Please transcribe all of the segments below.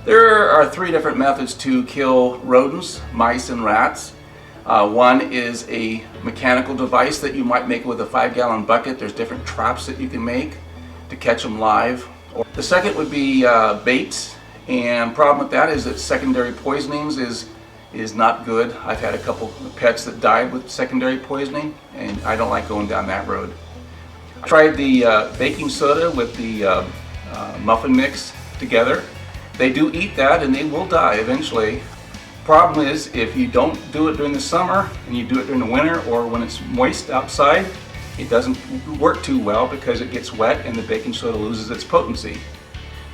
There are three different methods to kill rodents, mice, and rats. One is a mechanical device that you might make with a 5-gallon bucket. There's different traps that you can make to catch them live. The second would be baits, and problem with that is that secondary poisonings is not good. I've had a couple of pets that died with secondary poisoning, and I don't like going down that road. I tried the baking soda with the muffin mix together. They do eat that and they will die eventually. Problem is, if you don't do it during the summer and you do it during the winter or when it's moist outside, it doesn't work too well because it gets wet and the baking soda loses its potency.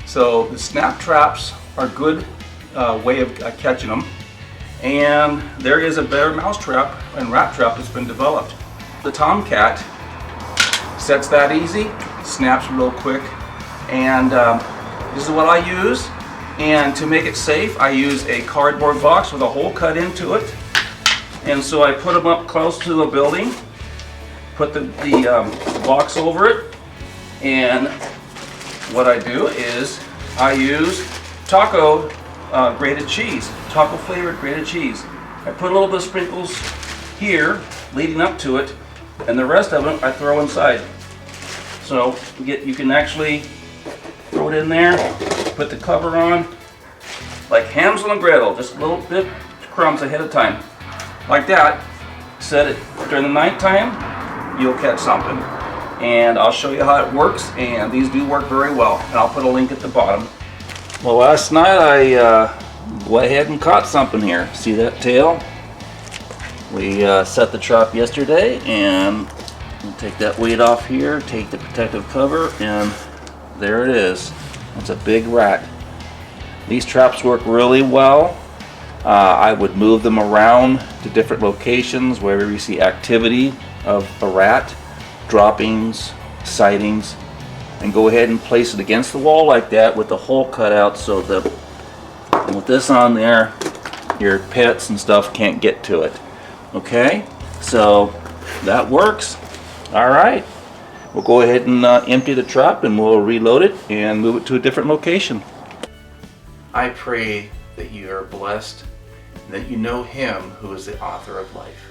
So the snap traps are a good way of catching them. And there is a better mouse trap and rat trap that's been developed. The Tomcat sets that easy, snaps real quick, and this is what I use. And to make it safe, I use a cardboard box with a hole cut into it. And so I put them up close to the building, put the box over it, and what I do is I use taco grated cheese, taco flavored grated cheese. I put a little bit of sprinkles here leading up to it, and the rest of it I throw inside. So you can actually throw it in there, put the cover on, like Hansel and Gretel, just a little bit crumbs ahead of time. Like that, set it during the nighttime, you'll catch something. And I'll show you how it works, and these do work very well, and I'll put a link at the bottom. Well, last night I went ahead and caught something here. See that tail? We set the trap yesterday, and we'll take that weight off here, take the protective cover, and there it is. It's a big rat. These traps work really well. I would move them around to different locations wherever you see activity of a rat, droppings, sightings, and go ahead and place it against the wall like that with the hole cut out so and with this on there, your pets and stuff can't get to it. Okay, so that works. All right. We'll go ahead and empty the trap and we'll reload it and move it to a different location. I pray that you are blessed and that you know Him who is the author of life.